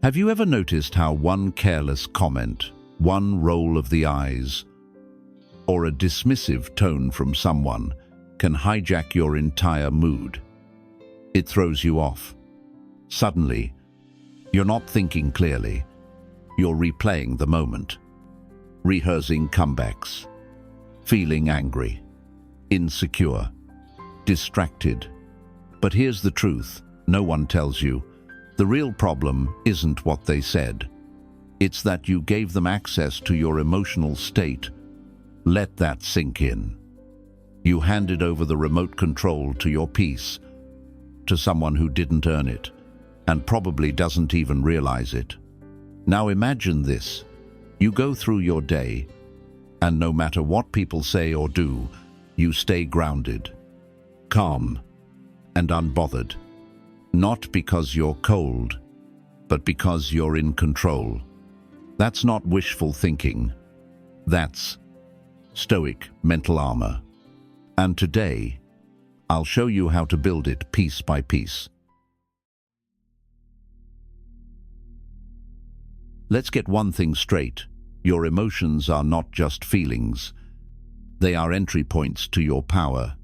Have you ever noticed how one careless comment, one roll of the eyes, or a dismissive tone from someone can hijack your entire mood? It throws you off. Suddenly, you're not thinking clearly. You're replaying the moment, rehearsing comebacks, feeling angry, insecure, distracted. But here's the truth no one tells you. The real problem isn't what they said. It's that you gave them access to your emotional state. Let that sink in. You handed over the remote control to your peace, to someone who didn't earn it, and probably doesn't even realize it. Now imagine this. You go through your day, and no matter what people say or do, you stay grounded, calm, and unbothered. Not because you're cold, but because you're in control. That's not wishful thinking. That's Stoic Mental Armor. And today, I'll show you how to build it piece by piece. Let's get one thing straight. Your emotions are not just feelings. They are entry points to your power.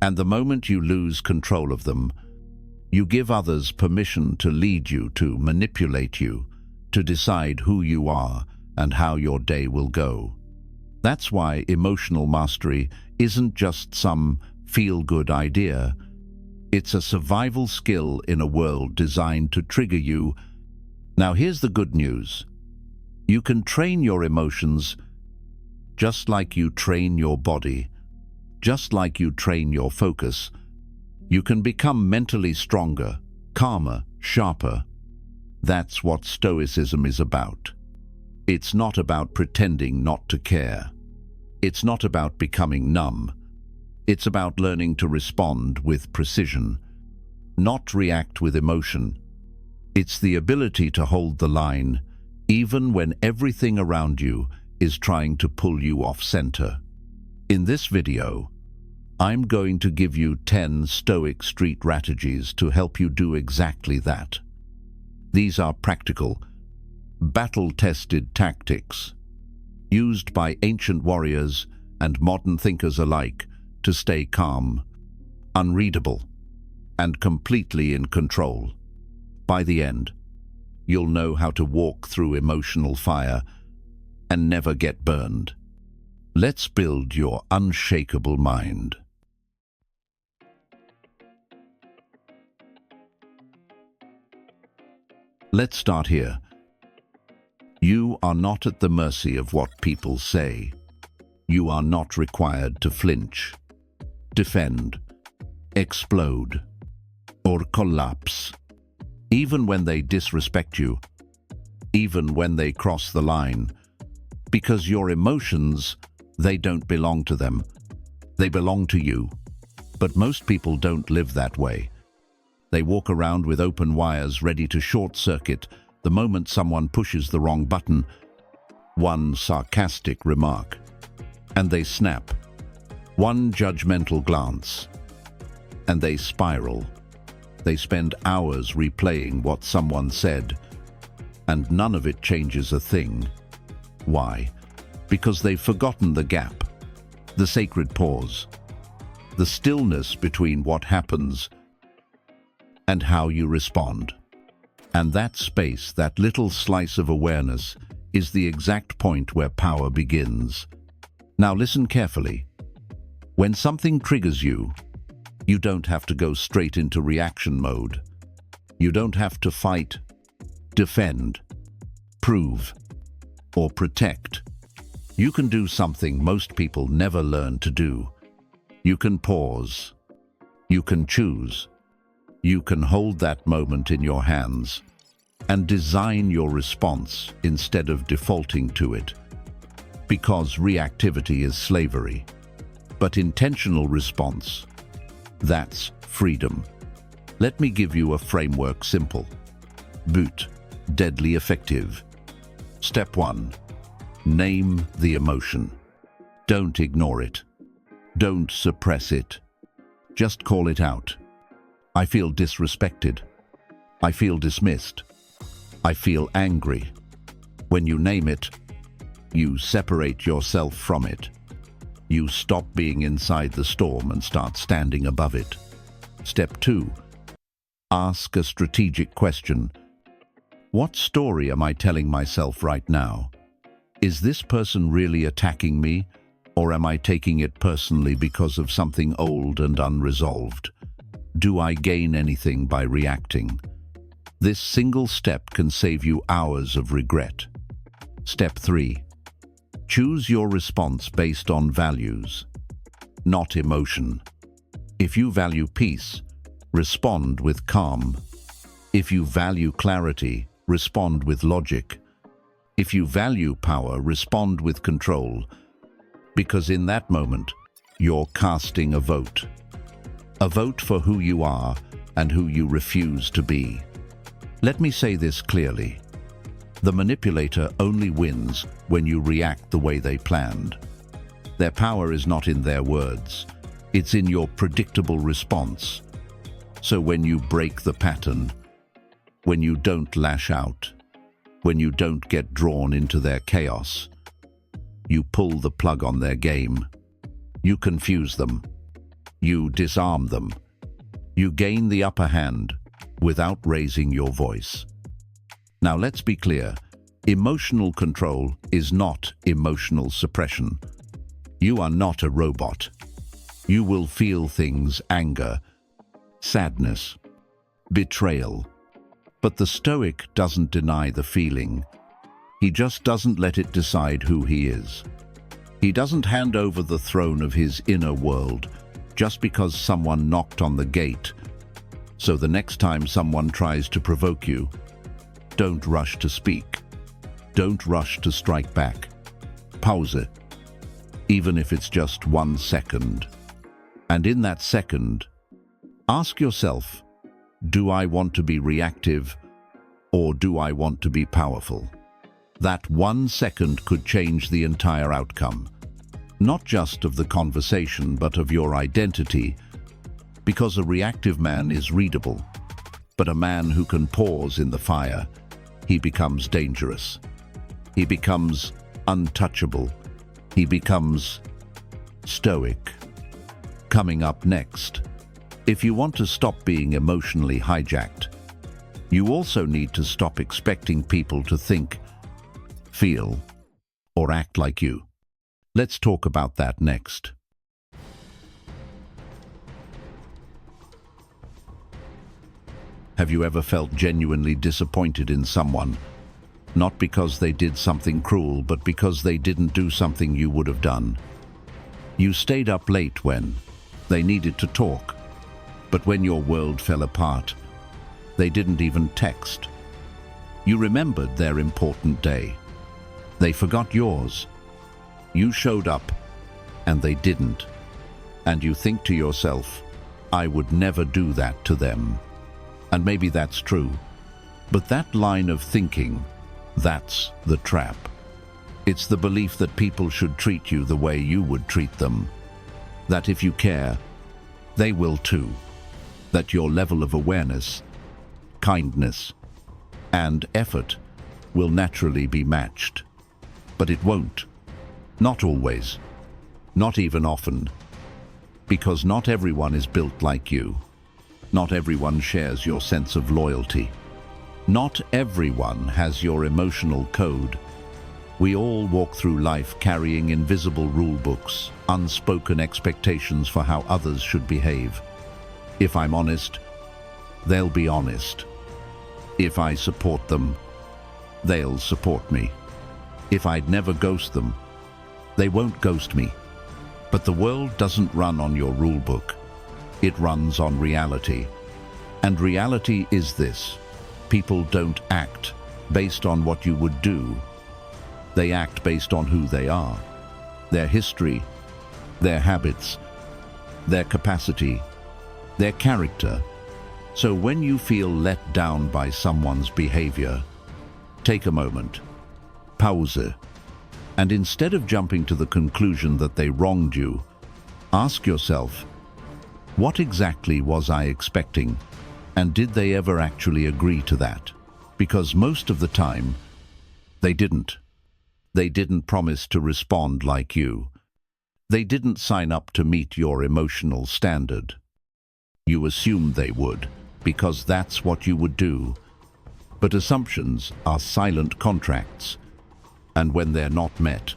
And the moment you lose control of them, you give others permission to lead you, to manipulate you, to decide who you are and how your day will go. That's why emotional mastery isn't just some feel-good idea. It's a survival skill in a world designed to trigger you. Now here's the good news. You can train your emotions just like you train your body, just like you train your focus. You can become mentally stronger, calmer, sharper. That's what Stoicism is about. It's not about pretending not to care. It's not about becoming numb. It's about learning to respond with precision, not react with emotion. It's the ability to hold the line, even when everything around you is trying to pull you off center. In this video, I'm going to give you 10 Stoic street strategies to help you do exactly that. These are practical, battle-tested tactics used by ancient warriors and modern thinkers alike to stay calm, unreadable, and completely in control. By the end, you'll know how to walk through emotional fire and never get burned. Let's build your unshakable mind. Let's start here. You are not at the mercy of what people say. You are not required to flinch, defend, explode, or collapse. Even when they disrespect you, even when they cross the line, because your emotions, they don't belong to them. They belong to you. But most people don't live that way. They walk around with open wires ready to short-circuit the moment someone pushes the wrong button, one sarcastic remark, and they snap. One judgmental glance, and they spiral. They spend hours replaying what someone said, and none of it changes a thing. Why? Because they've forgotten the gap, the sacred pause, the stillness between what happens and how you respond. And that space, that little slice of awareness, is the exact point where power begins. Now listen carefully. When something triggers you, you don't have to go straight into reaction mode. You don't have to fight, defend, prove, or protect. You can do something most people never learn to do. You can pause. You can choose. You can hold that moment in your hands and design your response instead of defaulting to it. Because reactivity is slavery, but intentional response, that's freedom. Let me give you a framework simple. Boot, deadly effective. Step 1. Name the emotion. Don't ignore it. Don't suppress it. Just call it out. I feel disrespected. I feel dismissed. I feel angry. When you name it, you separate yourself from it. You stop being inside the storm and start standing above it. Step 2. Ask a strategic question. What story am I telling myself right now? Is this person really attacking me, or am I taking it personally because of something old and unresolved? Do I gain anything by reacting? This single step can save you hours of regret. Step 3. Choose your response based on values, not emotion. If you value peace, respond with calm. If you value clarity, respond with logic. If you value power, respond with control. Because in that moment, you're casting a vote. A vote for who you are and who you refuse to be. Let me say this clearly. The manipulator only wins when you react the way they planned. Their power is not in their words. It's in your predictable response. So when you break the pattern, when you don't lash out, when you don't get drawn into their chaos, you pull the plug on their game. You confuse them. You disarm them. You gain the upper hand without raising your voice. Now let's be clear. Emotional control is not emotional suppression. You are not a robot. You will feel things: anger, sadness, betrayal. But the Stoic doesn't deny the feeling. He just doesn't let it decide who he is. He doesn't hand over the throne of his inner world just because someone knocked on the gate. So the next time someone tries to provoke you, don't rush to speak. Don't rush to strike back. Pause it, even if it's just 1 second. And in that second, ask yourself, do I want to be reactive or do I want to be powerful? That 1 second could change the entire outcome, not just of the conversation, but of your identity, because a reactive man is readable, but a man who can pause in the fire, he becomes dangerous. He becomes untouchable. He becomes stoic. Coming up next, if you want to stop being emotionally hijacked, you also need to stop expecting people to think, feel, or act like you. Let's talk about that next. Have you ever felt genuinely disappointed in someone? Not because they did something cruel, but because they didn't do something you would have done. You stayed up late when they needed to talk, but when your world fell apart, they didn't even text. You remembered their important day. They forgot yours. You showed up, and they didn't. And you think to yourself, I would never do that to them. And maybe that's true. But that line of thinking, that's the trap. It's the belief that people should treat you the way you would treat them. That if you care, they will too. That your level of awareness, kindness, and effort will naturally be matched. But it won't. Not always. Not even often. Because not everyone is built like you. Not everyone shares your sense of loyalty. Not everyone has your emotional code. We all walk through life carrying invisible rule books, unspoken expectations for how others should behave. If I'm honest, they'll be honest. If I support them, they'll support me. If I'd never ghost them, they won't ghost me. But the world doesn't run on your rule book. It runs on reality. And reality is this. People don't act based on what you would do. They act based on who they are, their history, their habits, their capacity, their character. So when you feel let down by someone's behavior, take a moment, pause it, and instead of jumping to the conclusion that they wronged you, ask yourself, what exactly was I expecting, and did they ever actually agree to that? Because most of the time, they didn't. They didn't promise to respond like you. They didn't sign up to meet your emotional standard. You assumed they would, because that's what you would do. But assumptions are silent contracts, and when they're not met,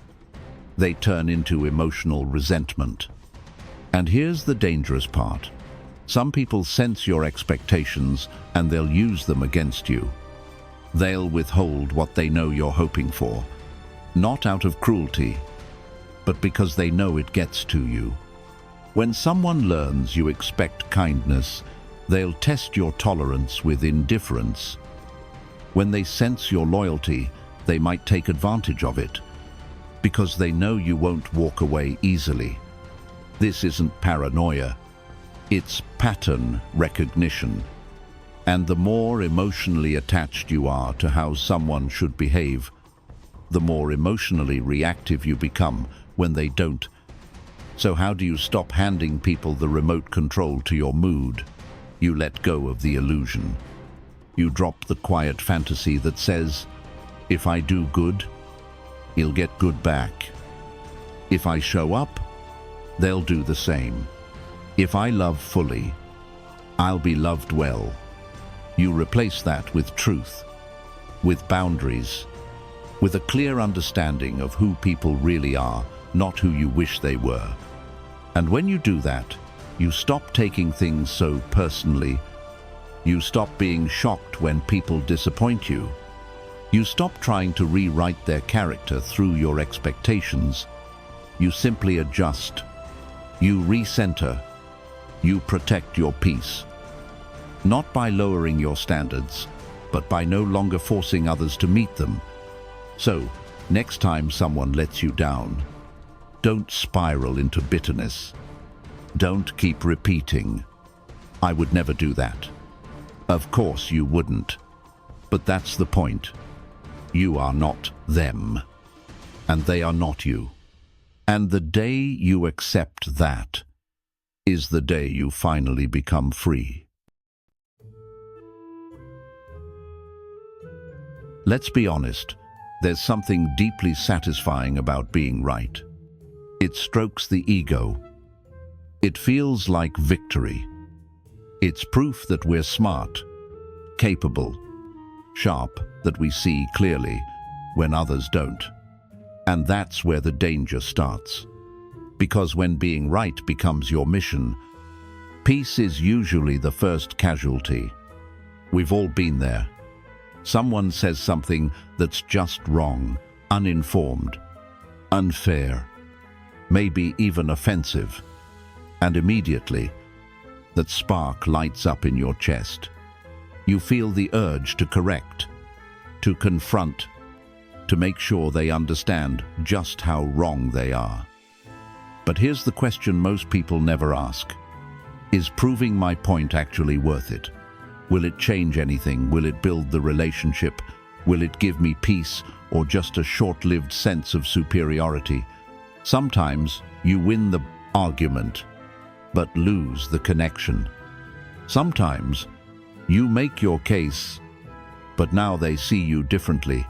they turn into emotional resentment. And here's the dangerous part. Some people sense your expectations and they'll use them against you. They'll withhold what they know you're hoping for, not out of cruelty, but because they know it gets to you. When someone learns you expect kindness, they'll test your tolerance with indifference. When they sense your loyalty, they might take advantage of it, because they know you won't walk away easily. This isn't paranoia, it's pattern recognition. And the more emotionally attached you are to how someone should behave, the more emotionally reactive you become when they don't. So how do you stop handing people the remote control to your mood? You let go of the illusion. You drop the quiet fantasy that says, if I do good, he'll get good back. If I show up, they'll do the same. If I love fully, I'll be loved well. You replace that with truth, with boundaries, with a clear understanding of who people really are, not who you wish they were. And when you do that, you stop taking things so personally. You stop being shocked when people disappoint you. You stop trying to rewrite their character through your expectations. You simply adjust. You recenter. You protect your peace. Not by lowering your standards, but by no longer forcing others to meet them. So, next time someone lets you down, don't spiral into bitterness. Don't keep repeating, I would never do that. Of course you wouldn't, but that's the point. You are not them, and they are not you. And the day you accept that is the day you finally become free. Let's be honest, there's something deeply satisfying about being right. It strokes the ego. It feels like victory. It's proof that we're smart, capable, sharp, that we see clearly when others don't. And that's where the danger starts. Because when being right becomes your mission, peace is usually the first casualty. We've all been there. Someone says something that's just wrong, uninformed, unfair, maybe even offensive, and immediately that spark lights up in your chest. You feel the urge to correct, to confront, to make sure they understand just how wrong they are. But here's the question most people never ask. Is proving my point actually worth it? Will it change anything? Will it build the relationship? Will it give me peace, or just a short-lived sense of superiority? Sometimes you win the argument, but lose the connection. Sometimes you make your case, but now they see you differently.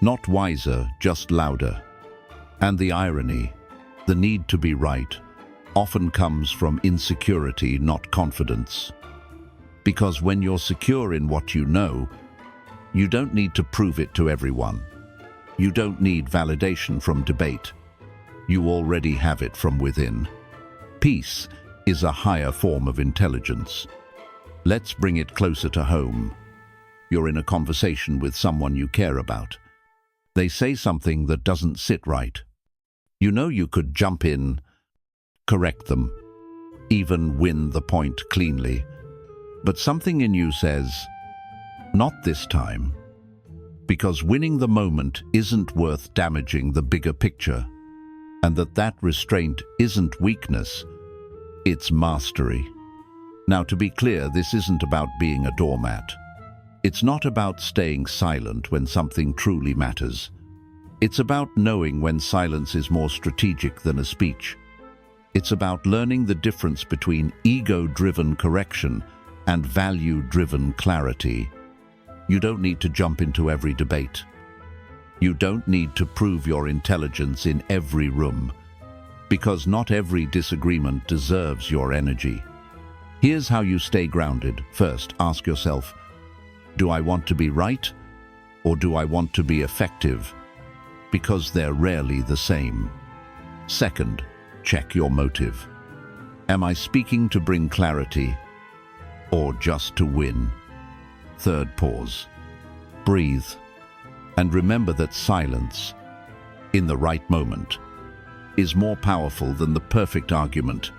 Not wiser, just louder. And the irony, the need to be right, often comes from insecurity, not confidence. Because when you're secure in what you know, you don't need to prove it to everyone. You don't need validation from debate. You already have it from within. Peace is a higher form of intelligence. Let's bring it closer to home. You're in a conversation with someone you care about. They say something that doesn't sit right. You know you could jump in, correct them, even win the point cleanly. But something in you says, not this time. Because winning the moment isn't worth damaging the bigger picture. And that restraint isn't weakness, it's mastery. Now, to be clear, this isn't about being a doormat. It's not about staying silent when something truly matters. It's about knowing when silence is more strategic than a speech. It's about learning the difference between ego-driven correction and value-driven clarity. You don't need to jump into every debate. You don't need to prove your intelligence in every room, because not every disagreement deserves your energy. Here's how you stay grounded. First, ask yourself, do I want to be right, or do I want to be effective? Because they're rarely the same. Second, check your motive. Am I speaking to bring clarity, or just to win? Third, pause. Breathe. And remember that silence, in the right moment, is more powerful than the perfect argument.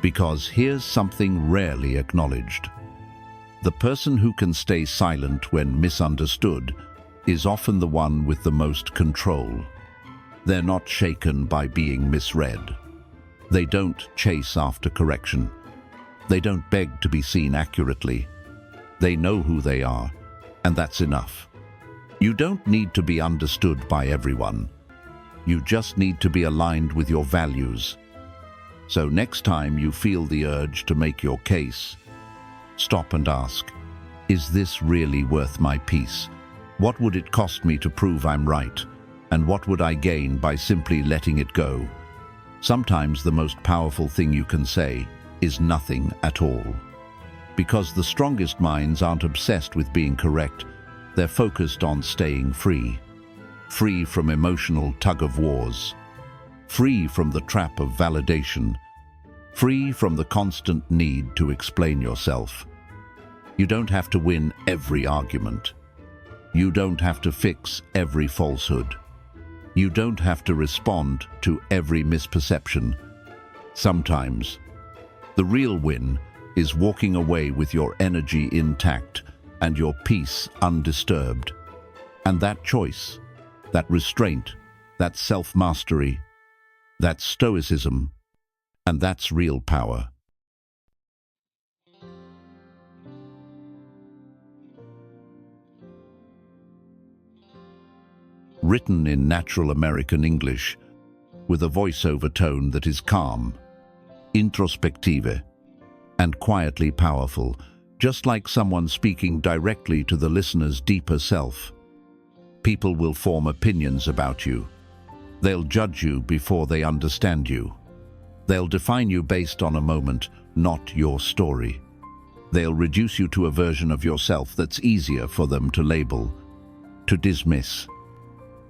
Because here's something rarely acknowledged. The person who can stay silent when misunderstood is often the one with the most control. They're not shaken by being misread. They don't chase after correction. They don't beg to be seen accurately. They know who they are, and that's enough. You don't need to be understood by everyone. You just need to be aligned with your values. So next time you feel the urge to make your case, stop and ask, is this really worth my peace? What would it cost me to prove I'm right? And what would I gain by simply letting it go? Sometimes the most powerful thing you can say is nothing at all. Because the strongest minds aren't obsessed with being correct, they're focused on staying free. Free from emotional tug-of-wars. Free from the trap of validation. Free from the constant need to explain yourself. You don't have to win every argument. You don't have to fix every falsehood. You don't have to respond to every misperception. Sometimes, the real win is walking away with your energy intact and your peace undisturbed. And that choice, that restraint, that self-mastery, that's Stoicism, and that's real power. Written in natural American English, with a voiceover tone that is calm, introspective, and quietly powerful, just like someone speaking directly to the listener's deeper self. People will form opinions about you. They'll judge you before they understand you. They'll define you based on a moment, not your story. They'll reduce you to a version of yourself that's easier for them to label, to dismiss,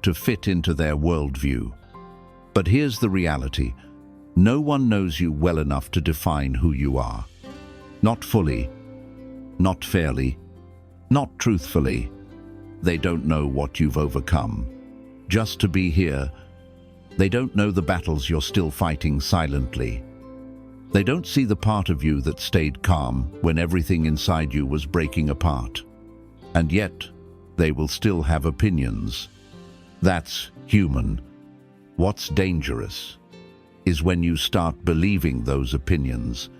to fit into their worldview. But here's the reality. No one knows you well enough to define who you are. Not fully, not fairly, not truthfully. They don't know what you've overcome. Just to be here, they don't know the battles you're still fighting silently. They don't see the part of you that stayed calm when everything inside you was breaking apart. And yet, they will still have opinions. That's human. What's dangerous is when you start believing those opinions,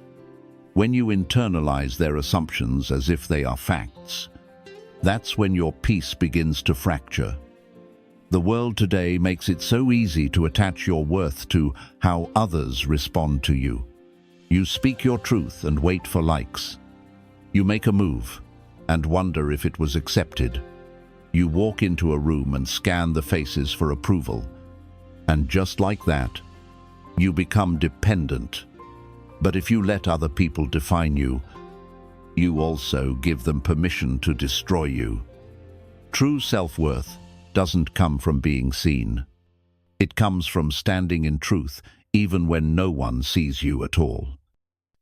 when you internalize their assumptions as if they are facts. That's when your peace begins to fracture. The world today makes it so easy to attach your worth to how others respond to you. You speak your truth and wait for likes. You make a move and wonder if it was accepted. You walk into a room and scan the faces for approval. And just like that, you become dependent. But if you let other people define you, you also give them permission to destroy you. True self-worth doesn't come from being seen. It comes from standing in truth even when no one sees you at all.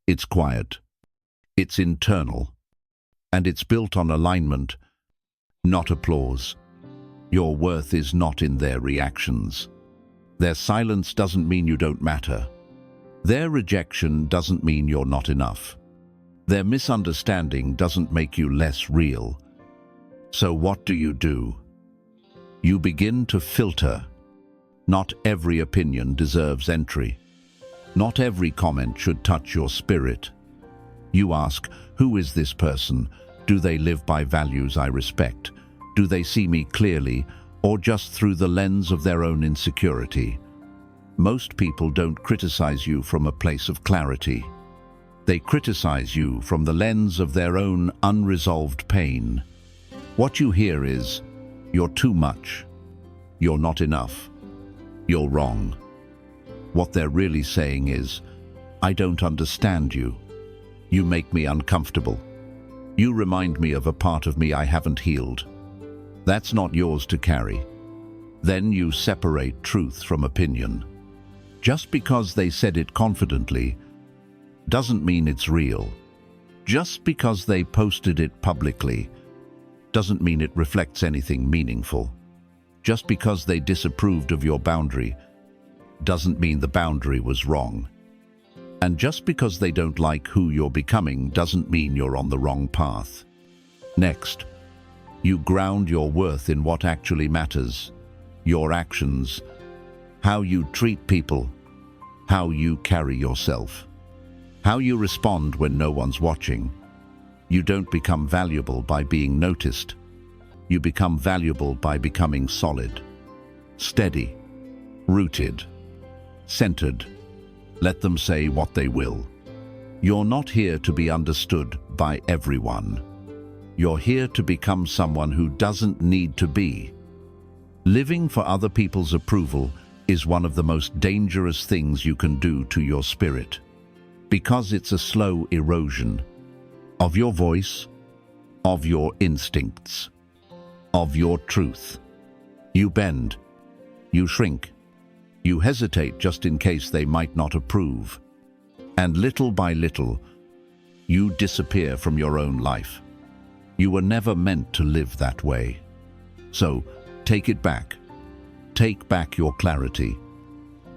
It's quiet, it's internal, and it's built on alignment, not applause. Your worth is not in their reactions. Their silence doesn't mean you don't matter. Their rejection doesn't mean you're not enough. Their misunderstanding doesn't make you less real. So what do? You begin to filter. Not every opinion deserves entry. Not every comment should touch your spirit. You ask, who is this person? Do they live by values I respect? Do they see me clearly, or just through the lens of their own insecurity? Most people don't criticize you from a place of clarity. They criticize you from the lens of their own unresolved pain. What you hear is, "You're too much. You're not enough. You're wrong." What they're really saying is, "I don't understand you. You make me uncomfortable. You remind me of a part of me I haven't healed. That's not yours to carry." Then you separate truth from opinion. Just because they said it confidently doesn't mean it's real. Just because they posted it publicly doesn't mean it reflects anything meaningful. Just because they disapproved of your boundary doesn't mean the boundary was wrong. And just because they don't like who you're becoming doesn't mean you're on the wrong path. Next, you ground your worth in what actually matters: your actions, how you treat people, how you carry yourself, how you respond when no one's watching. You don't become valuable by being noticed. You become valuable by becoming solid, steady, rooted, centered. Let them say what they will. You're not here to be understood by everyone. You're here to become someone who doesn't need to be. Living for other people's approval is one of the most dangerous things you can do to your spirit, because it's a slow erosion of your voice, of your instincts, of your truth. You bend, you shrink, you hesitate just in case they might not approve. And little by little, you disappear from your own life. You were never meant to live that way. So, take it back. Take back your clarity.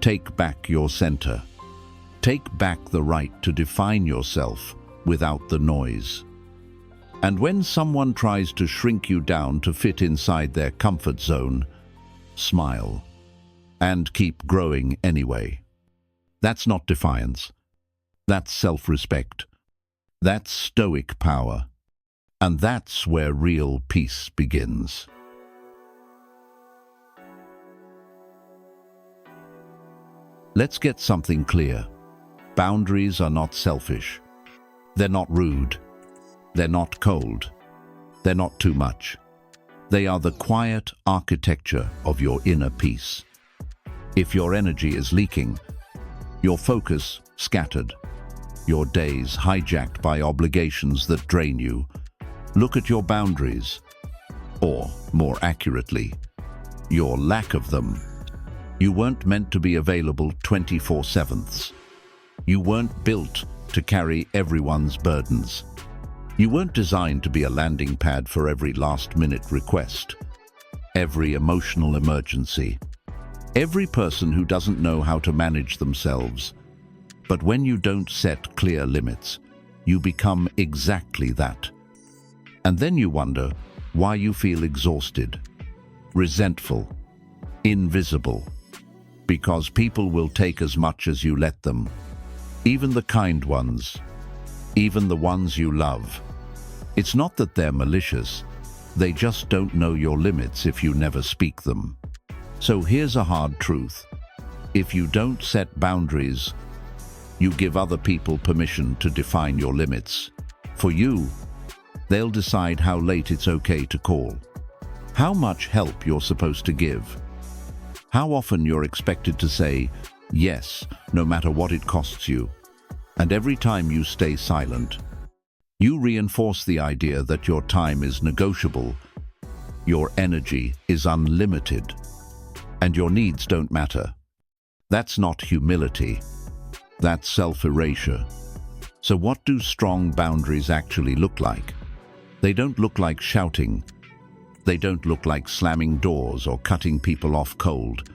Take back your center. Take back the right to define yourself without the noise. And when someone tries to shrink you down to fit inside their comfort zone, smile and keep growing anyway. That's not defiance. That's self-respect. That's stoic power. And that's where real peace begins. Let's get something clear. Boundaries are not selfish. They're not rude. They're not cold. They're not too much. They are the quiet architecture of your inner peace. If your energy is leaking, your focus scattered, your days hijacked by obligations that drain you, look at your boundaries, or, more accurately, your lack of them. You weren't meant to be available 24/7. You weren't built to carry everyone's burdens. You weren't designed to be a landing pad for every last-minute request, every emotional emergency, every person who doesn't know how to manage themselves. But when you don't set clear limits, you become exactly that. And then you wonder why you feel exhausted, resentful, invisible. Because people will take as much as you let them. Even the kind ones. Even the ones you love. It's not that they're malicious. They just don't know your limits if you never speak them. So here's a hard truth. If you don't set boundaries, you give other people permission to define your limits. For you, they'll decide how late it's okay to call, how much help you're supposed to give, how often you're expected to say yes, no matter what it costs you. And every time you stay silent, you reinforce the idea that your time is negotiable, your energy is unlimited, and your needs don't matter. That's not humility. That's self-erasure. So what do strong boundaries actually look like? They don't look like shouting. They don't look like slamming doors or cutting people off cold.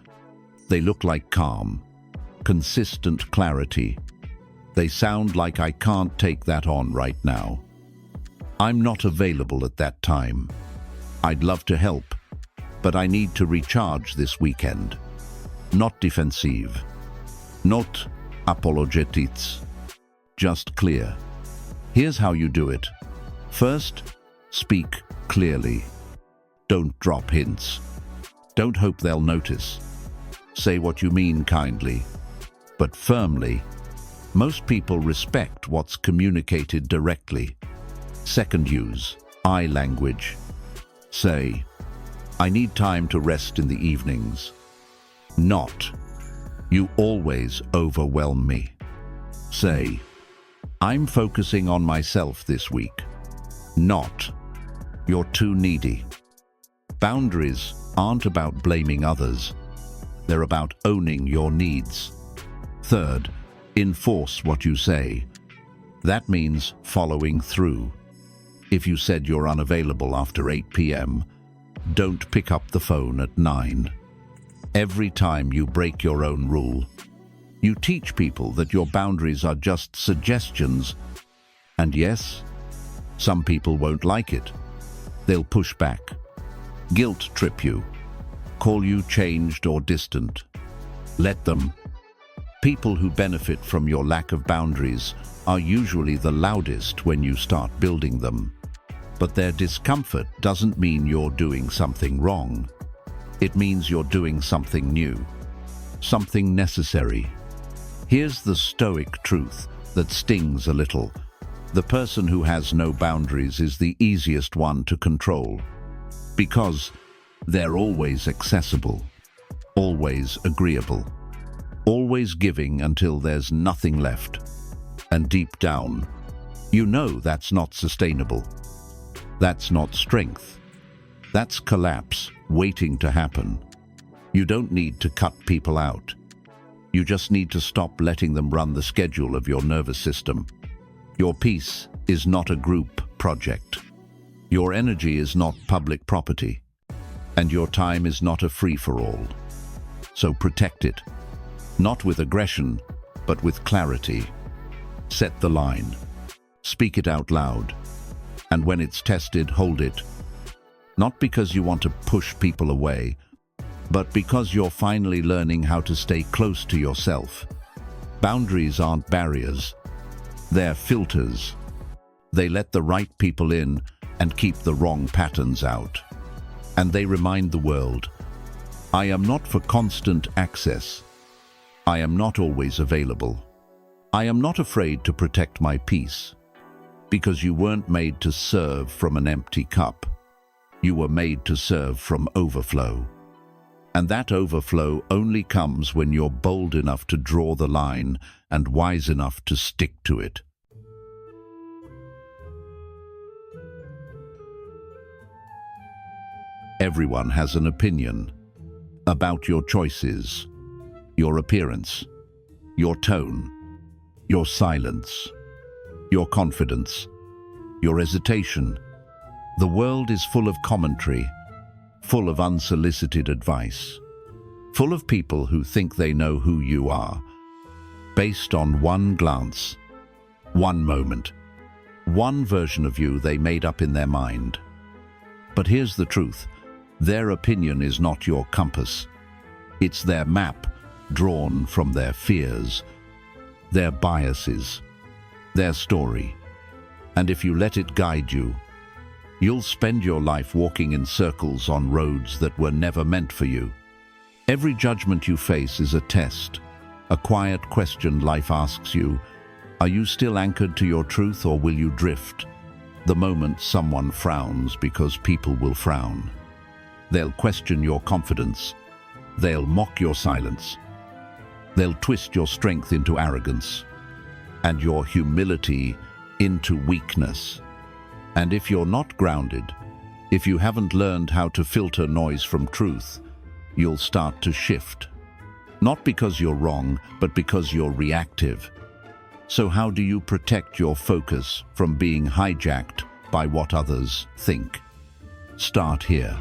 They look like calm, consistent clarity. They sound like, "I can't take that on right now. I'm not available at that time. I'd love to help, but I need to recharge this weekend." Not defensive. Not apologetics. Just clear. Here's how you do it. First, speak clearly. Don't drop hints. Don't hope they'll notice. Say what you mean kindly, but firmly. Most people respect what's communicated directly. Second, use I language. Say, I need time to rest in the evenings. Not, you always overwhelm me. Say, I'm focusing on myself this week. Not, you're too needy. Boundaries aren't about blaming others. They're about owning your needs. Third, enforce what you say. That means following through. If you said you're unavailable after 8 p.m., don't pick up the phone at 9. Every time you break your own rule, you teach people that your boundaries are just suggestions. And yes, some people won't like it. They'll push back, guilt trip you, call you changed or distant. Let them. People who benefit from your lack of boundaries are usually the loudest when you start building them. But their discomfort doesn't mean you're doing something wrong. It means you're doing something new, something necessary. Here's the Stoic truth that stings a little. The person who has no boundaries is the easiest one to control, because they're always accessible, always agreeable, always giving until there's nothing left. And deep down, you know that's not sustainable. That's not strength. That's collapse waiting to happen. You don't need to cut people out. You just need to stop letting them run the schedule of your nervous system. Your peace is not a group project. Your energy is not public property. And your time is not a free-for-all. So protect it. Not with aggression, but with clarity. Set the line. Speak it out loud. And when it's tested, hold it. Not because you want to push people away, but because you're finally learning how to stay close to yourself. Boundaries aren't barriers. They're filters. They let the right people in and keep the wrong patterns out. And they remind the world, I am not for constant access. I am not always available. I am not afraid to protect my peace. Because you weren't made to serve from an empty cup. You were made to serve from overflow. And that overflow only comes when you're bold enough to draw the line and wise enough to stick to it. Everyone has an opinion about your choices, your appearance, your tone, your silence, your confidence, your hesitation. The world is full of commentary, full of unsolicited advice, full of people who think they know who you are, based on one glance, one moment, one version of you they made up in their mind. But here's the truth. Their opinion is not your compass. It's their map drawn from their fears, their biases, their story. And if you let it guide you, you'll spend your life walking in circles on roads that were never meant for you. Every judgment you face is a test, a quiet question life asks you. Are you still anchored to your truth, or will you drift the moment someone frowns, because people will frown? They'll question your confidence. They'll mock your silence. They'll twist your strength into arrogance and your humility into weakness. And if you're not grounded, if you haven't learned how to filter noise from truth, you'll start to shift. Not because you're wrong, but because you're reactive. So how do you protect your focus from being hijacked by what others think? Start here.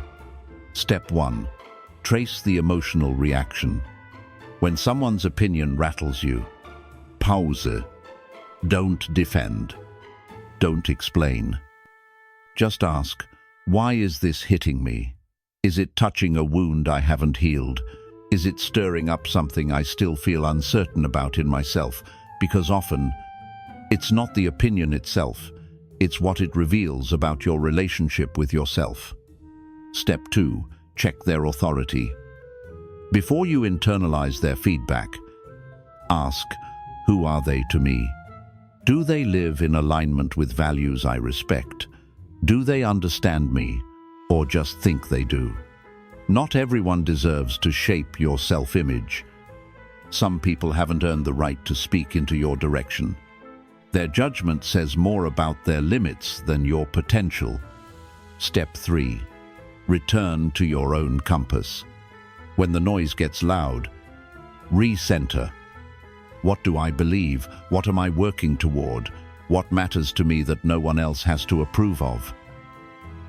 Step 1. Trace the emotional reaction. When someone's opinion rattles you, pause. Don't defend. Don't explain. Just ask, why is this hitting me? Is it touching a wound I haven't healed? Is it stirring up something I still feel uncertain about in myself? Because often, it's not the opinion itself, it's what it reveals about your relationship with yourself. Step 2. Check their authority. Before you internalize their feedback, ask, who are they to me? Do they live in alignment with values I respect? Do they understand me? or just think they do. Not everyone deserves to shape your self-image. Some people haven't earned the right to speak into your direction. Their judgment says more about their limits than your potential. Step 3. Return to your own compass. When the noise gets loud, recenter. What do I believe? What am I working toward? What matters to me that no one else has to approve of?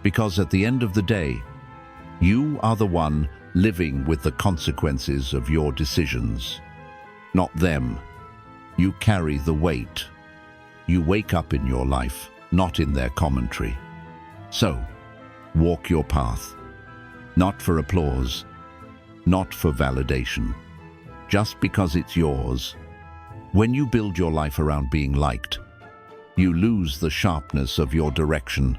Because at the end of the day, you are the one living with the consequences of your decisions, not them. You carry the weight. You wake up in your life, not in their commentary. So, walk your path, not for applause, not for validation, just because it's yours. When you build your life around being liked, you lose the sharpness of your direction.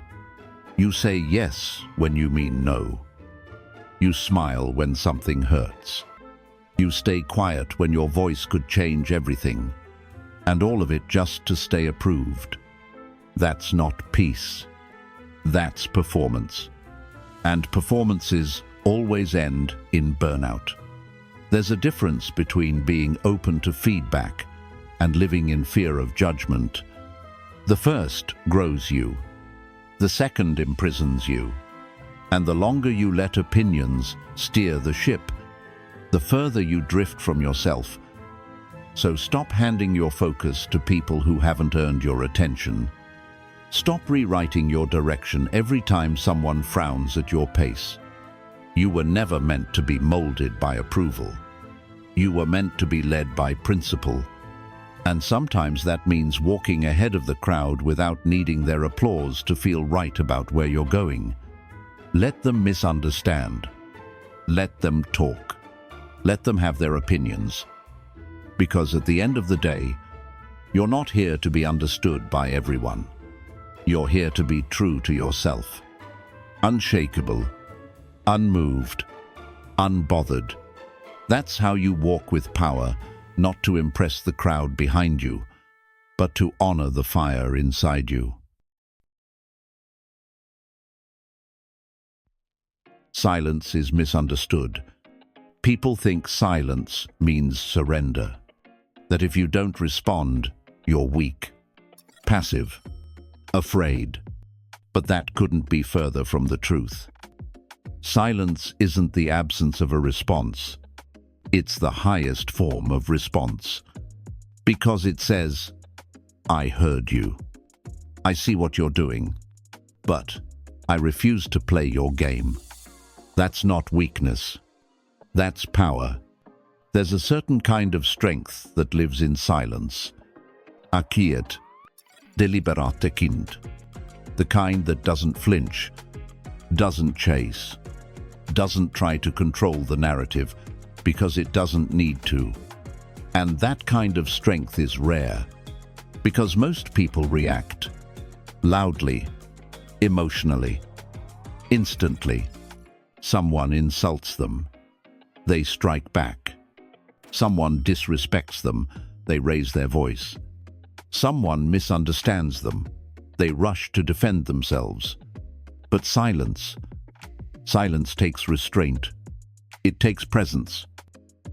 You say yes when you mean no. You smile when something hurts. You stay quiet when your voice could change everything, and all of it just to stay approved. That's not peace. That's performance. And performances always end in burnout. There's a difference between being open to feedback and living in fear of judgment. The first grows you. The second imprisons you. And the longer you let opinions steer the ship, the further you drift from yourself. So stop handing your focus to people who haven't earned your attention. Stop rewriting your direction every time someone frowns at your pace. You were never meant to be molded by approval. You were meant to be led by principle. And sometimes that means walking ahead of the crowd without needing their applause to feel right about where you're going. Let them misunderstand. Let them talk. Let them have their opinions. Because at the end of the day, you're not here to be understood by everyone. You're here to be true to yourself. Unshakable, unmoved, unbothered. That's how you walk with power, not to impress the crowd behind you, but to honor the fire inside you. Silence is misunderstood. People think silence means surrender. That if you don't respond, you're weak, passive, afraid. But that couldn't be further from the truth. Silence isn't the absence of a response. It's the highest form of response. Because it says, I heard you. I see what you're doing. But I refuse to play your game. That's not weakness. That's power. There's a certain kind of strength that lives in silence. Aquiet, deliberate kind. The kind that doesn't flinch, doesn't chase, doesn't try to control the narrative because it doesn't need to. And that kind of strength is rare because most people react loudly, emotionally, instantly. Someone insults them, they strike back. Someone disrespects them, they raise their voice. Someone misunderstands them, they rush to defend themselves. But silence takes restraint. It takes presence.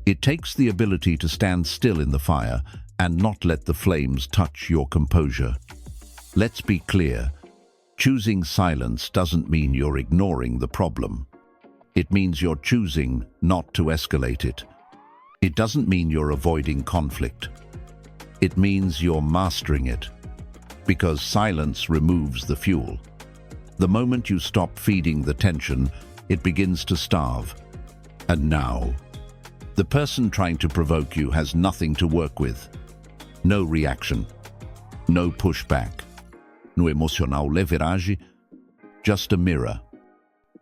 It takes the ability to stand still in the fire and not let the flames touch your composure. Let's be clear, choosing silence doesn't mean you're ignoring the problem. It means you're choosing not to escalate it. It doesn't mean you're avoiding conflict. It means you're mastering it. Because silence removes the fuel. The moment you stop feeding the tension, it begins to starve. And now, the person trying to provoke you has nothing to work with. No reaction. No pushback. No emocional leverage. Just a mirror.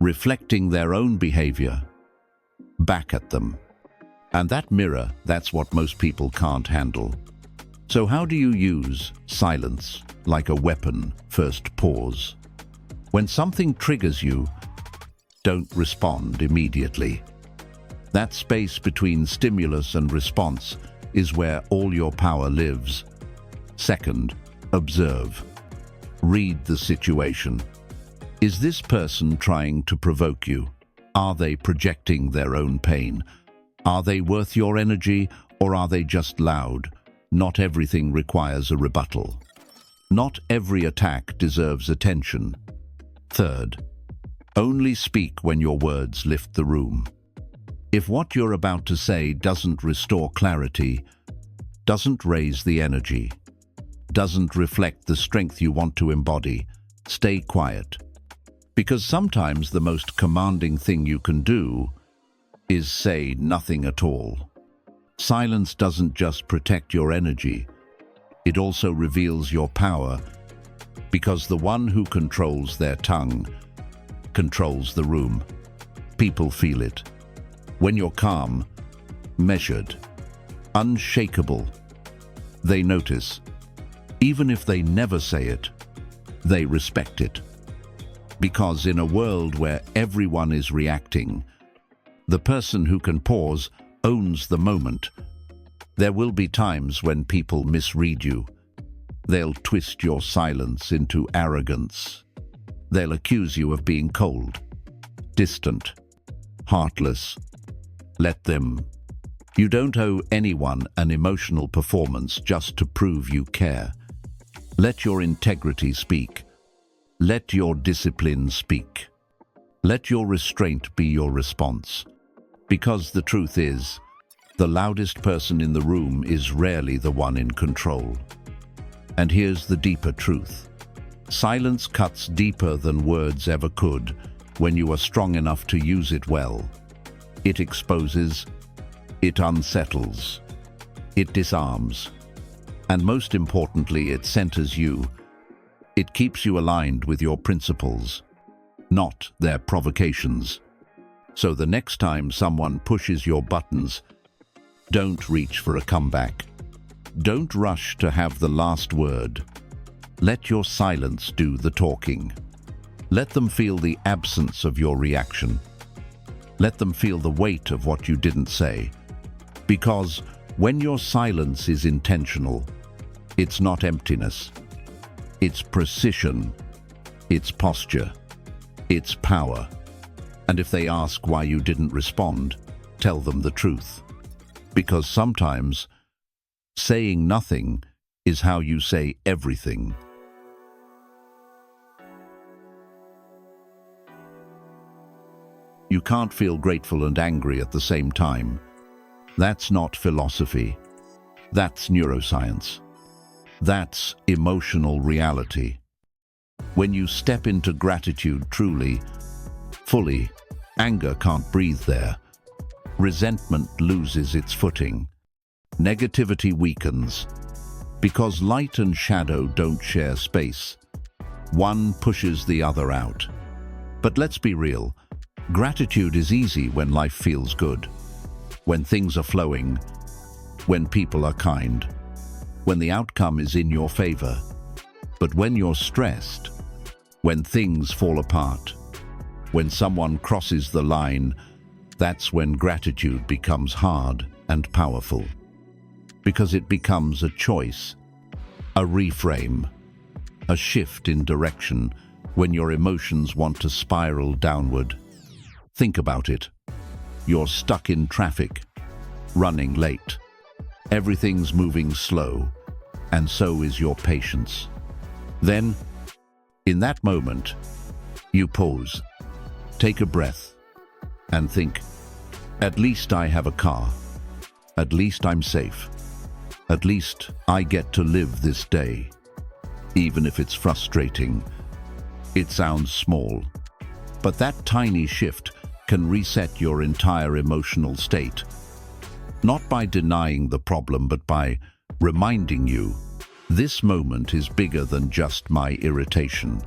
Reflecting their own behavior back at them. And that mirror, that's what most people can't handle. So how do you use silence like a weapon? First, pause. When something triggers you, don't respond immediately. That space between stimulus and response is where all your power lives. Second, observe. Read the situation. Is this person trying to provoke you? Are they projecting their own pain? Are they worth your energy, or are they just loud? Not everything requires a rebuttal. Not every attack deserves attention. Third, only speak when your words lift the room. If what you're about to say doesn't restore clarity, doesn't raise the energy, doesn't reflect the strength you want to embody, stay quiet. Because sometimes the most commanding thing you can do is say nothing at all. Silence doesn't just protect your energy, it also reveals your power, because the one who controls their tongue controls the room. People feel it. When you're calm, measured, unshakable, they notice. Even if they never say it, they respect it. Because in a world where everyone is reacting, the person who can pause owns the moment. There will be times when people misread you. They'll twist your silence into arrogance. They'll accuse you of being cold, distant, heartless. Let them. You don't owe anyone an emotional performance just to prove you care. Let your integrity speak. Let your discipline speak. Let your restraint be your response. Because the truth is, the loudest person in the room is rarely the one in control. And here's the deeper truth. Silence cuts deeper than words ever could when you are strong enough to use it well. It exposes, it unsettles, it disarms, and most importantly, it centers you. It keeps you aligned with your principles, not their provocations. So the next time someone pushes your buttons, don't reach for a comeback. Don't rush to have the last word. Let your silence do the talking. Let them feel the absence of your reaction. Let them feel the weight of what you didn't say. Because when your silence is intentional, it's not emptiness. It's precision. It's posture. It's power. And if they ask why you didn't respond, tell them the truth. Because sometimes saying nothing is how you say everything. You can't feel grateful and angry at the same time. That's not philosophy. That's neuroscience. That's emotional reality. When you step into gratitude truly, fully, anger can't breathe there. Resentment loses its footing. Negativity weakens. Because light and shadow don't share space. One pushes the other out. But let's be real. Gratitude is easy when life feels good. When things are flowing. When people are kind. When the outcome is in your favor. But when you're stressed, when things fall apart, when someone crosses the line, that's when gratitude becomes hard and powerful. Because it becomes a choice, a reframe, a shift in direction when your emotions want to spiral downward. Think about it. You're stuck in traffic, running late. Everything's moving slow, and so is your patience. Then, in that moment, you pause, take a breath, and think, at least I have a car. At least I'm safe. At least I get to live this day. Even if it's frustrating, it sounds small. But that tiny shift can reset your entire emotional state. Not by denying the problem, but by reminding you, this moment is bigger than just my irritation.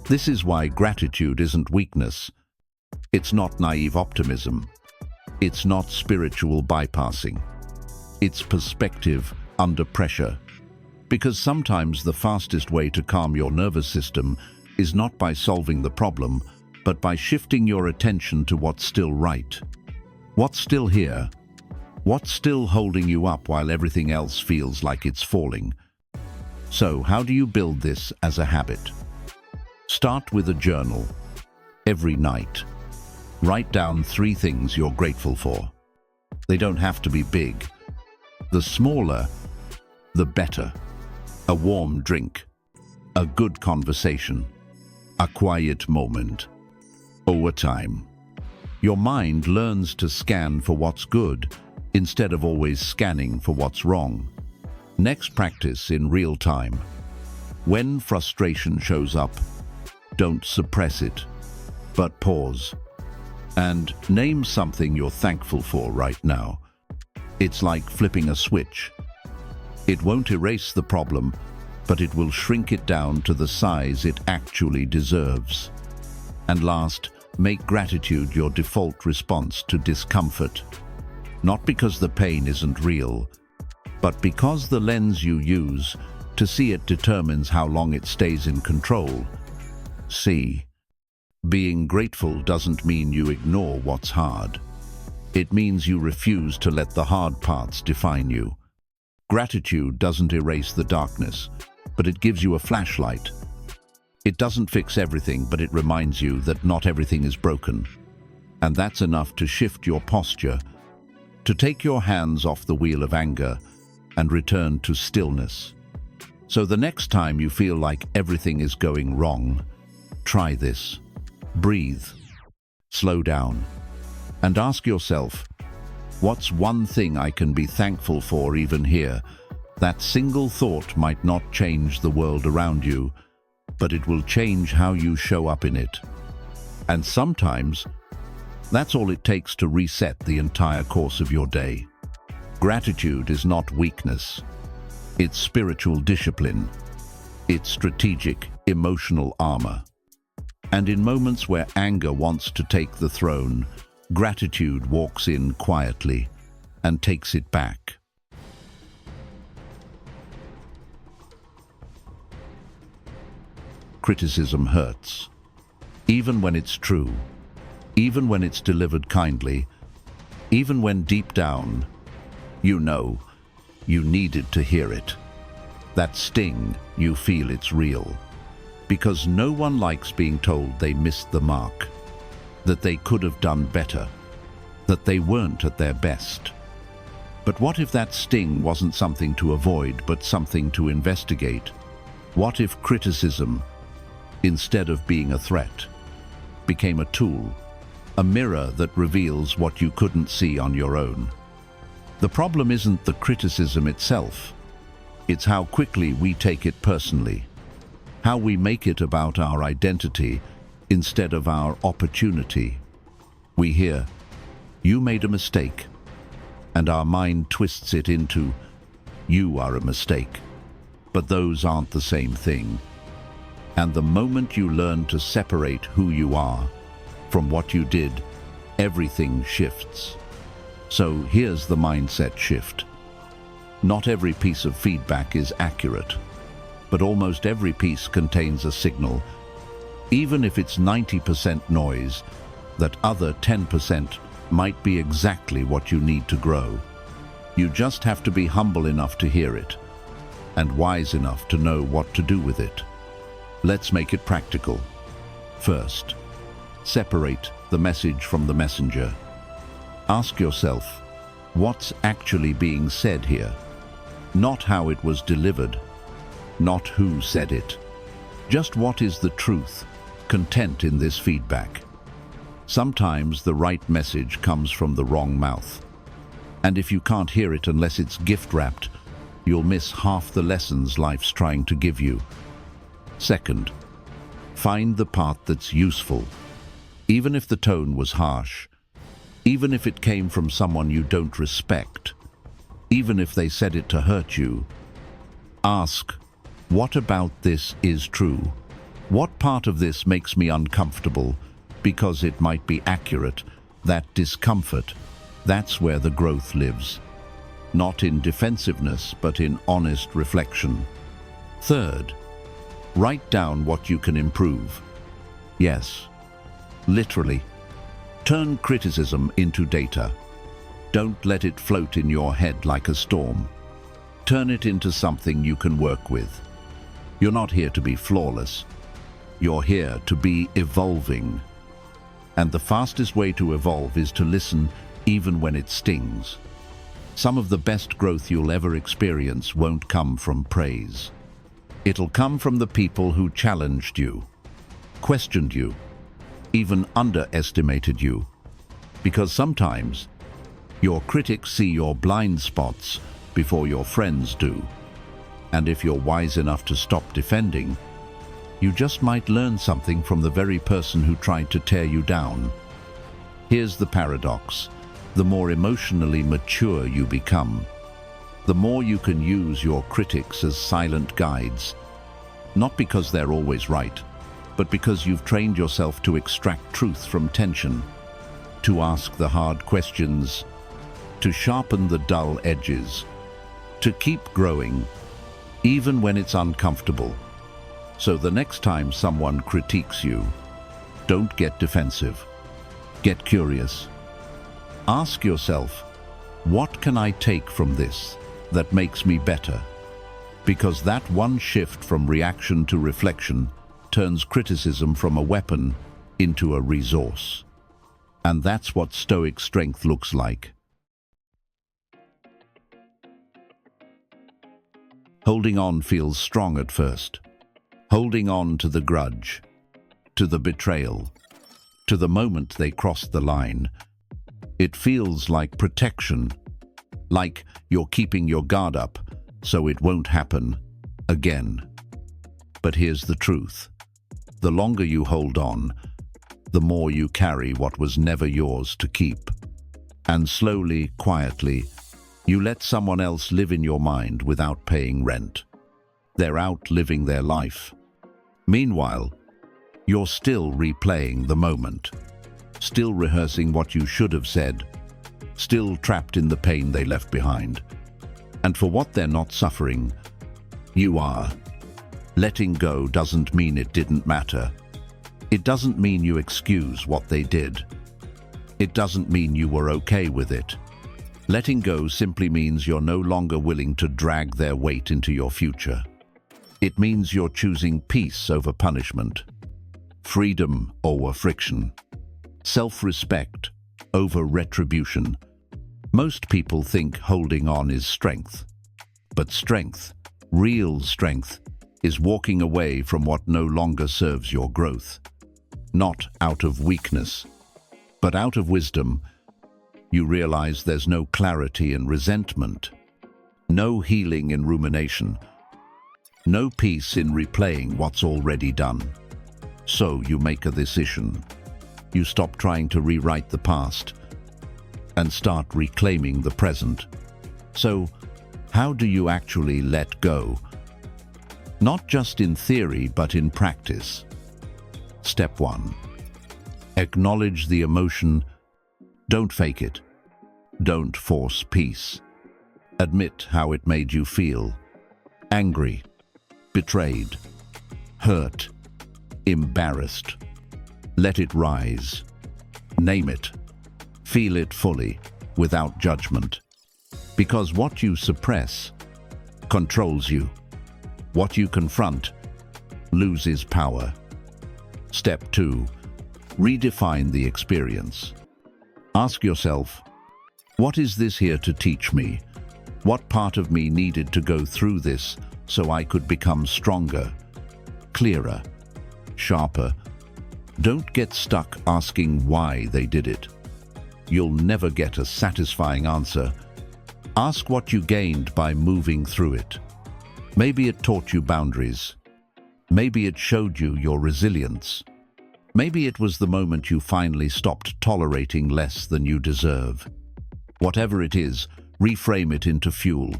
This is why gratitude isn't weakness. It's not naive optimism. It's not spiritual bypassing. It's perspective under pressure. Because sometimes the fastest way to calm your nervous system is not by solving the problem, but by shifting your attention to what's still right. What's still here? What's still holding you up while everything else feels like it's falling? So, how do you build this as a habit? Start with a journal. Every night, write down 3 things you're grateful for. They don't have to be big. The smaller, the better. A warm drink, a good conversation, a quiet moment. Over time, your mind learns to scan for what's good instead of always scanning for what's wrong. Next, practice in real time. When frustration shows up, don't suppress it, but pause and name something you're thankful for right now. It's like flipping a switch. It won't erase the problem, but it will shrink it down to the size it actually deserves. And last, make gratitude your default response to discomfort. Not because the pain isn't real, but because the lens you use to see it determines how long it stays in control. See, being grateful doesn't mean you ignore what's hard. It means you refuse to let the hard parts define you. Gratitude doesn't erase the darkness, but it gives you a flashlight. It doesn't fix everything, but it reminds you that not everything is broken. And that's enough to shift your posture, to take your hands off the wheel of anger and return to stillness. So the next time you feel like everything is going wrong, try this. Breathe, slow down, and ask yourself, what's one thing I can be thankful for even here? That single thought might not change the world around you, but it will change how you show up in it. And sometimes, that's all it takes to reset the entire course of your day. Gratitude is not weakness. It's spiritual discipline. It's strategic, emotional armor. And in moments where anger wants to take the throne, gratitude walks in quietly and takes it back. Criticism hurts, even when it's true, even when it's delivered kindly, even when deep down, you know, you needed to hear it. That sting, you feel it's real. Because no one likes being told they missed the mark, that they could have done better, that they weren't at their best. But what if that sting wasn't something to avoid, but something to investigate? What if criticism, instead of being a threat, became a tool, a mirror that reveals what you couldn't see on your own? The problem isn't the criticism itself, it's how quickly we take it personally. How we make it about our identity instead of our opportunity. We hear, "You made a mistake," and our mind twists it into, "You are a mistake." But those aren't the same thing. And the moment you learn to separate who you are from what you did, everything shifts. So here's the mindset shift. Not every piece of feedback is accurate, but almost every piece contains a signal, even if it's 90% noise, that other 10% might be exactly what you need to grow. You just have to be humble enough to hear it, and wise enough to know what to do with it. Let's make it practical. First, separate the message from the messenger. Ask yourself, what's actually being said here? Not how it was delivered, not who said it. Just what is the truth, content in this feedback? Sometimes the right message comes from the wrong mouth. And if you can't hear it unless it's gift-wrapped, you'll miss half the lessons life's trying to give you. Second, find the part that's useful. Even if the tone was harsh, even if it came from someone you don't respect, even if they said it to hurt you, ask, what about this is true? What part of this makes me uncomfortable? Because it might be accurate. That discomfort, that's where the growth lives. Not in defensiveness, but in honest reflection. Third, write down what you can improve. Yes, literally. Turn criticism into data. Don't let it float in your head like a storm. Turn it into something you can work with. You're not here to be flawless. You're here to be evolving. And the fastest way to evolve is to listen even when it stings. Some of the best growth you'll ever experience won't come from praise. It'll come from the people who challenged you, questioned you, even underestimated you. Because sometimes your critics see your blind spots before your friends do. And if you're wise enough to stop defending, you just might learn something from the very person who tried to tear you down. Here's the paradox. The more emotionally mature you become, the more you can use your critics as silent guides. Not because they're always right, but because you've trained yourself to extract truth from tension, to ask the hard questions, to sharpen the dull edges, to keep growing, even when it's uncomfortable. So the next time someone critiques you, don't get defensive. Get curious. Ask yourself, what can I take from this that makes me better? Because that one shift from reaction to reflection turns criticism from a weapon into a resource. And that's what Stoic strength looks like. Holding on feels strong at first. Holding on to the grudge, to the betrayal, to the moment they crossed the line. It feels like protection, like you're keeping your guard up so it won't happen again. But here's the truth. The longer you hold on, the more you carry what was never yours to keep. And slowly, quietly, you let someone else live in your mind without paying rent. They're out living their life. Meanwhile, you're still replaying the moment, still rehearsing what you should have said, still trapped in the pain they left behind. And for what they're not suffering, you are. Letting go doesn't mean it didn't matter. It doesn't mean you excuse what they did. It doesn't mean you were okay with it. Letting go simply means you're no longer willing to drag their weight into your future. It means you're choosing peace over punishment, freedom over friction, self-respect over retribution. Most people think holding on is strength. But strength, real strength, is walking away from what no longer serves your growth. Not out of weakness, but out of wisdom. You realize there's no clarity in resentment, no healing in rumination, no peace in replaying what's already done. So you make a decision. You stop trying to rewrite the past and start reclaiming the present. So, how do you actually let go? Not just in theory, but in practice. Step 1. Acknowledge the emotion. Don't fake it. Don't force peace. Admit how it made you feel. Angry, betrayed, hurt, embarrassed. Let it rise. Name it. Feel it fully, without judgment. Because what you suppress controls you. What you confront loses power. Step 2. Redefine the experience. Ask yourself, what is this here to teach me? What part of me needed to go through this so I could become stronger, clearer, sharper? Don't get stuck asking why they did it. You'll never get a satisfying answer. Ask what you gained by moving through it. Maybe it taught you boundaries. Maybe it showed you your resilience. Maybe it was the moment you finally stopped tolerating less than you deserve. Whatever it is, reframe it into fuel.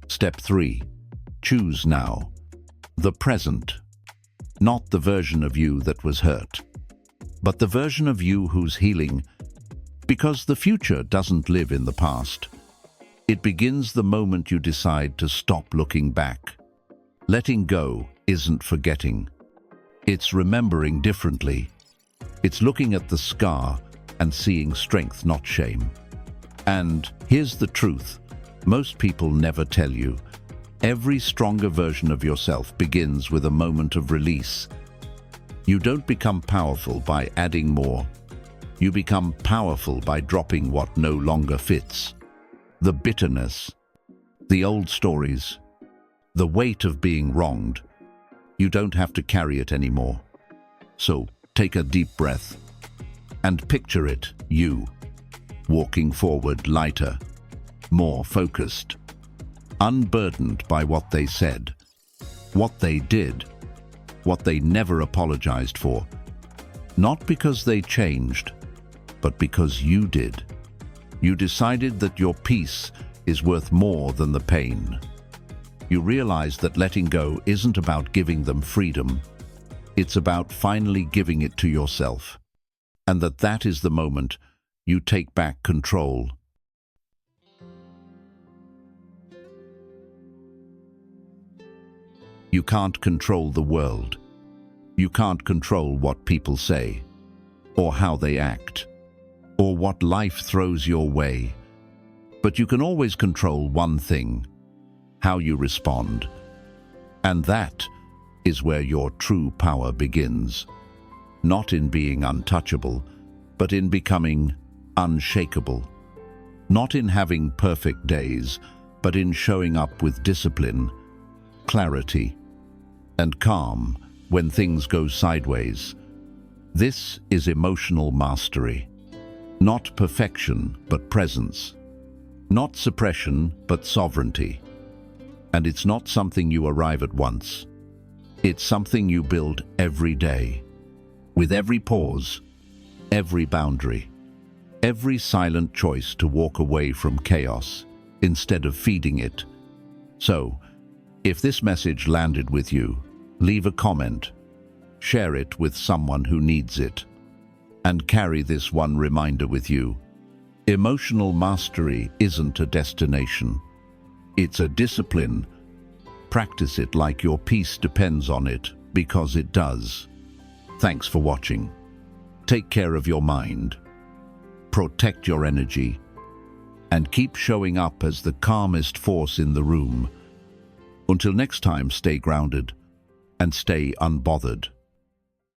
Step 3. Choose now. The present. Not the version of you that was hurt, but the version of you who's healing. Because the future doesn't live in the past. It begins the moment you decide to stop looking back. Letting go isn't forgetting. It's remembering differently. It's looking at the scar and seeing strength, not shame. And here's the truth. Most people never tell you. Every stronger version of yourself begins with a moment of release. You don't become powerful by adding more. You become powerful by dropping what no longer fits. The bitterness, the old stories, the weight of being wronged. You don't have to carry it anymore. So take a deep breath and picture it, you, walking forward lighter, more focused, unburdened by what they said, what they did, what they never apologized for. Not because they changed, but because you did. You decided that your peace is worth more than the pain. You realize that letting go isn't about giving them freedom. It's about finally giving it to yourself. And that is the moment you take back control. You can't control the world. You can't control what people say, or how they act, or what life throws your way. But you can always control one thing: how you respond. And that is where your true power begins. Not in being untouchable, but in becoming unshakable. Not in having perfect days, but in showing up with discipline, clarity, and calm when things go sideways. This is emotional mastery. Not perfection, but presence. Not suppression, but sovereignty. And it's not something you arrive at once. It's something you build every day. With every pause, every boundary, every silent choice to walk away from chaos instead of feeding it. So, if this message landed with you, leave a comment, share it with someone who needs it, and carry this one reminder with you. Emotional mastery isn't a destination. It's a discipline. Practice it like your peace depends on it, because it does. Thanks for watching. Take care of your mind, protect your energy, and keep showing up as the calmest force in the room. Until next time, stay grounded and stay unbothered.